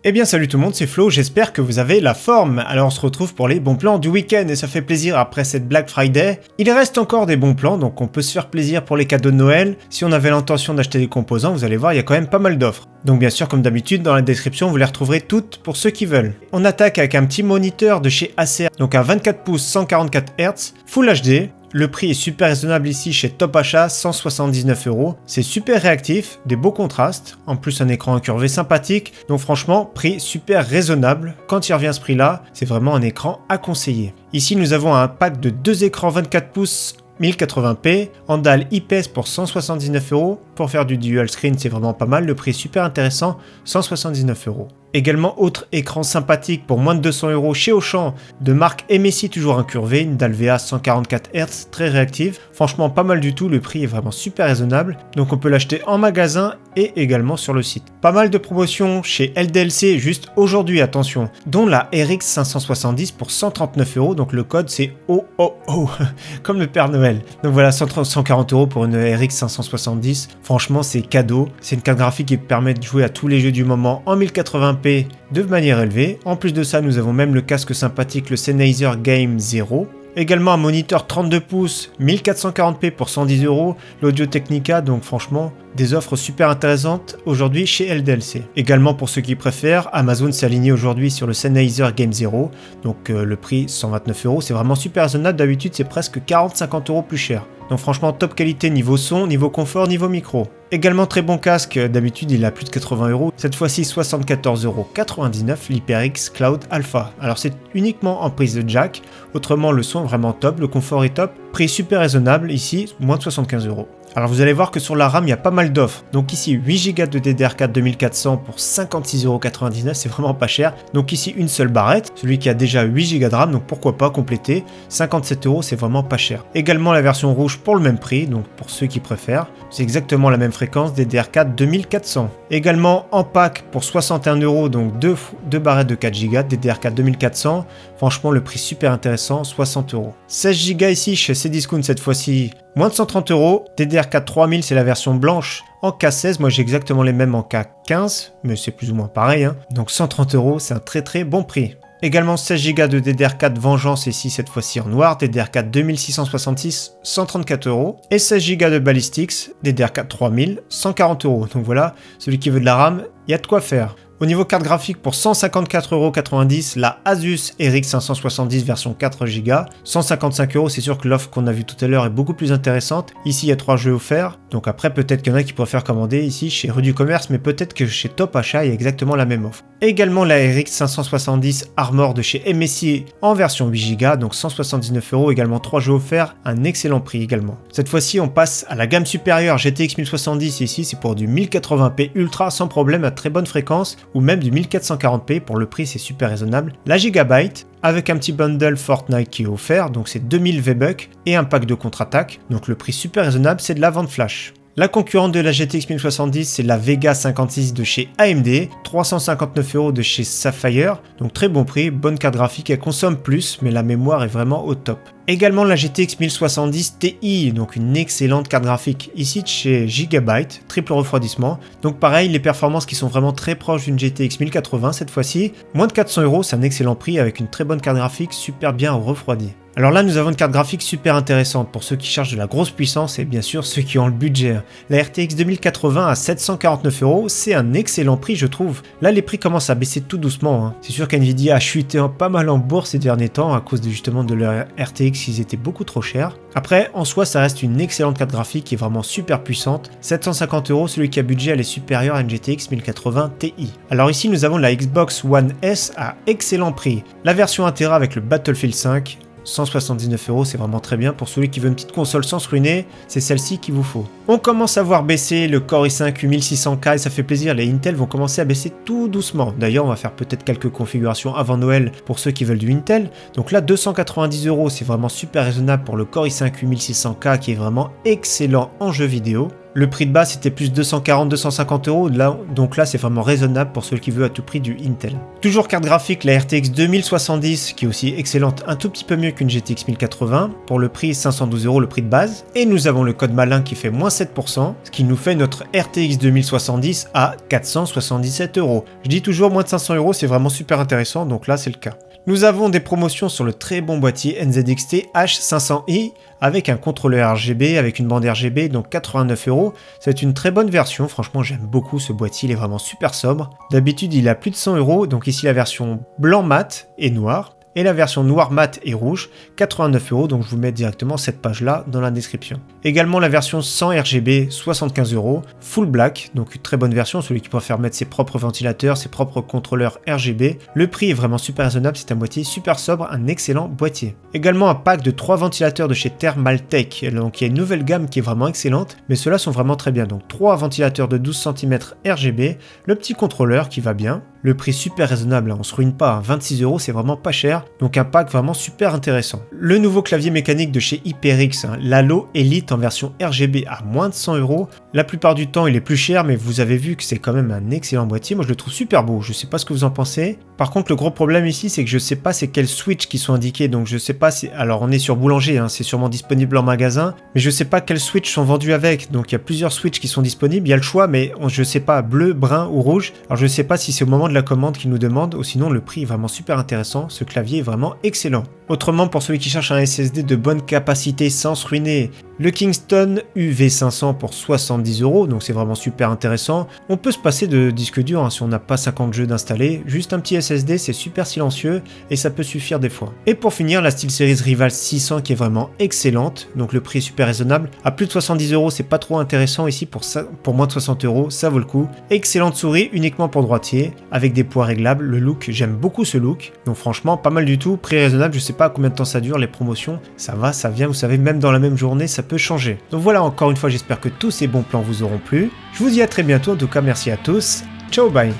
Eh bien salut tout le monde, c'est Flo, j'espère que vous avez la forme. Alors on se retrouve pour les bons plans du week-end et ça fait plaisir après cette Black Friday. Il reste encore des bons plans, donc on peut se faire plaisir pour les cadeaux de Noël. Si on avait l'intention d'acheter des composants, vous allez voir, il y a quand même pas mal d'offres. Donc bien sûr, comme d'habitude, dans la description, vous les retrouverez toutes pour ceux qui veulent. On attaque avec un petit moniteur de chez Acer, donc un 24 pouces 144 Hz, Full HD. Le prix est super raisonnable ici chez Top Achat, 179 €. C'est super réactif, des beaux contrastes, en plus un écran incurvé sympathique, donc franchement, prix super raisonnable. Quand il revient à ce prix-là, c'est vraiment un écran à conseiller. Ici, nous avons un pack de 2 écrans 24 pouces 1080p, en dalle IPS pour 179 €. Pour faire du dual screen, c'est vraiment pas mal, le prix est super intéressant, 179 €. Également, autre écran sympathique pour moins de 200 € chez Auchan, de marque MSI toujours incurvé, une dalle VA 144 Hz, très réactive. Franchement, pas mal du tout, le prix est vraiment super raisonnable. Donc on peut l'acheter en magasin et également sur le site. Pas mal de promotions chez LDLC juste aujourd'hui, attention, dont la RX 570 pour 139 €, donc le code c'est OOO, comme le Père Noël. Donc voilà, 140 € pour une RX 570, franchement c'est cadeau. C'est une carte graphique qui permet de jouer à tous les jeux du moment en 1080p de manière élevée. En plus de ça, nous avons même le casque sympathique, le Sennheiser Game 0. Également un moniteur 32 pouces 1440p pour 110 €, l'Audio Technica, donc franchement des offres super intéressantes aujourd'hui chez LDLC. Également pour ceux qui préfèrent, Amazon s'est aligné aujourd'hui sur le Sennheiser Game 0, donc le prix 129 €, c'est vraiment super raisonnable, d'habitude c'est presque 40-50 € plus cher. Donc franchement top qualité niveau son, niveau confort, niveau micro. Également très bon casque, d'habitude il a plus de 80 €, cette fois-ci 74,99 €, l'HyperX Cloud Alpha. Alors c'est uniquement en prise de jack, autrement le son est vraiment top, le confort est top, prix super raisonnable, ici moins de 75 €. Alors vous allez voir que sur la RAM il y a pas mal d'offres. Donc ici 8 Go de DDR4 2400 pour 56,99 €, c'est vraiment pas cher. Donc ici une seule barrette, celui qui a déjà 8 Go de RAM, donc pourquoi pas compléter. 57 €, c'est vraiment pas cher. Également la version rouge pour le même prix, donc pour ceux qui préfèrent. C'est exactement la même fréquence DDR4 2400. Également en pack pour 61 €, donc deux barrettes de 4 Go DDR4 2400. Franchement le prix super intéressant, 60 €. 16 Go ici chez Cdiscount cette fois-ci. Moins de 130 €, DDR4 3000 c'est la version blanche en K16, moi j'ai exactement les mêmes en K15, mais c'est plus ou moins pareil, hein. Donc 130 €, c'est un très bon prix. Également 16 Go de DDR4 Vengeance ici cette fois-ci en noir, DDR4 2666, 134 €, et 16 Go de Ballistics, DDR4 3000, 140 €. Donc voilà, celui qui veut de la RAM, il y a de quoi faire. Au niveau carte graphique, pour 154,90 €, la Asus RX 570 version 4 Go. 155 €, c'est sûr que l'offre qu'on a vue tout à l'heure est beaucoup plus intéressante. Ici, il y a 3 jeux offerts. Donc après, peut-être qu'il y en a qui préfèrent commander ici chez Rue du Commerce, mais peut-être que chez Top Achat, il y a exactement la même offre. Et également la RX 570 Armor de chez MSI en version 8 Go, donc 179 €, également 3 jeux offerts, un excellent prix également. Cette fois-ci, on passe à la gamme supérieure GTX 1070, ici c'est pour du 1080p ultra sans problème à très bonne fréquence, ou même du 1440p, pour le prix c'est super raisonnable. La Gigabyte, avec un petit bundle Fortnite qui est offert, donc c'est 2000 V-Bucks et un pack de contre-attaque, donc le prix super raisonnable, c'est de la vente flash. La concurrente de la GTX 1070, c'est la Vega 56 de chez AMD, 359 € de chez Sapphire, donc très bon prix, bonne carte graphique, elle consomme plus, mais la mémoire est vraiment au top. Également la GTX 1070 Ti, donc une excellente carte graphique, ici de chez Gigabyte, triple refroidissement, donc pareil, les performances qui sont vraiment très proches d'une GTX 1080 cette fois-ci, moins de 400 €, c'est un excellent prix avec une très bonne carte graphique, super bien refroidie. Alors là, nous avons une carte graphique super intéressante pour ceux qui cherchent de la grosse puissance et bien sûr ceux qui ont le budget. La RTX 2080 à 749 €, c'est un excellent prix je trouve. Là, les prix commencent à baisser tout doucement, hein. C'est sûr qu'NVIDIA a chuté pas mal en bourse ces derniers temps à cause justement de leur RTX, ils étaient beaucoup trop chers. Après, en soi, ça reste une excellente carte graphique qui est vraiment super puissante. 750 €, celui qui a budget, elle est supérieure à une GTX 1080 Ti. Alors ici, nous avons la Xbox One S à excellent prix. La version 1 TB avec le Battlefield 5, 179 €, c'est vraiment très bien. Pour celui qui veut une petite console sans se ruiner, c'est celle-ci qu'il vous faut. On commence à voir baisser le Core i5 8600K et ça fait plaisir, les Intel vont commencer à baisser tout doucement. D'ailleurs, on va faire peut-être quelques configurations avant Noël pour ceux qui veulent du Intel. Donc là, 290 €, c'est vraiment super raisonnable pour le Core i5 8600K qui est vraiment excellent en jeu vidéo. Le prix de base c'était plus 240-250 euros, donc là c'est vraiment raisonnable pour celui qui veut à tout prix du Intel. Toujours carte graphique, la RTX 2070 qui est aussi excellente, un tout petit peu mieux qu'une GTX 1080, pour le prix 512 euros le prix de base. Et nous avons le code malin qui fait moins 7%, ce qui nous fait notre RTX 2070 à 477 euros. Je dis toujours moins de 500 euros, c'est vraiment super intéressant, donc là c'est le cas. Nous avons des promotions sur le très bon boîtier NZXT H500i avec un contrôleur RGB, avec une bande RGB, donc 89 euros. C'est une très bonne version, franchement j'aime beaucoup ce boîtier, il est vraiment super sobre. D'habitude il a plus de 100 euros, donc ici la version blanc mat et noir. Et la version noir mat et rouge, 89 euros, donc je vous mets directement cette page-là dans la description. Également la version sans RGB, 75 euros, full black, donc une très bonne version, celui qui préfère mettre ses propres ventilateurs, ses propres contrôleurs RGB. Le prix est vraiment super raisonnable, c'est un boîtier super sobre, un excellent boîtier. Également un pack de 3 ventilateurs de chez Thermaltake, donc il y a une nouvelle gamme qui est vraiment excellente, mais ceux-là sont vraiment très bien. Donc 3 ventilateurs de 12 cm RGB, le petit contrôleur qui va bien. Le prix super raisonnable, on se ruine pas, 26 euros c'est vraiment pas cher, donc un pack vraiment super intéressant. Le nouveau clavier mécanique de chez HyperX, l'Halo Elite en version RGB à moins de 100 euros. La plupart du temps il est plus cher, mais vous avez vu que c'est quand même un excellent boîtier, moi je le trouve super beau, je sais pas ce que vous en pensez. Par contre le gros problème ici c'est que je sais pas c'est quels switch qui sont indiqués, donc je sais pas si... Alors on est sur Boulanger, c'est sûrement disponible en magasin, mais je sais pas quels switch sont vendus avec, donc il y a plusieurs switch qui sont disponibles, il y a le choix, mais je sais pas bleu, brun ou rouge, alors je sais pas si c'est au moment de la commande qu'il nous demande, ou sinon le prix est vraiment super intéressant, ce clavier est vraiment excellent. Autrement, pour celui qui cherche un SSD de bonne capacité sans se ruiner, le Kingston UV500 pour 70 euros, donc c'est vraiment super intéressant. On peut se passer de disque dur si on n'a pas 50 jeux d'installer, juste un petit SSD, c'est super silencieux et ça peut suffire des fois. Et pour finir, la SteelSeries Rival 600 qui est vraiment excellente, donc le prix est super raisonnable. À plus de 70 euros, c'est pas trop intéressant ici, pour moins de 60 euros, ça vaut le coup. Excellente souris, uniquement pour droitier, avec des poids réglables, le look, j'aime beaucoup ce look, donc franchement pas mal du tout, prix raisonnable, je sais pas combien de temps ça dure, les promotions, ça va, ça vient, vous savez, même dans la même journée, ça peut changer. Donc voilà, encore une fois, j'espère que tous ces bons plans vous auront plu. Je vous dis à très bientôt, en tout cas merci à tous, ciao bye.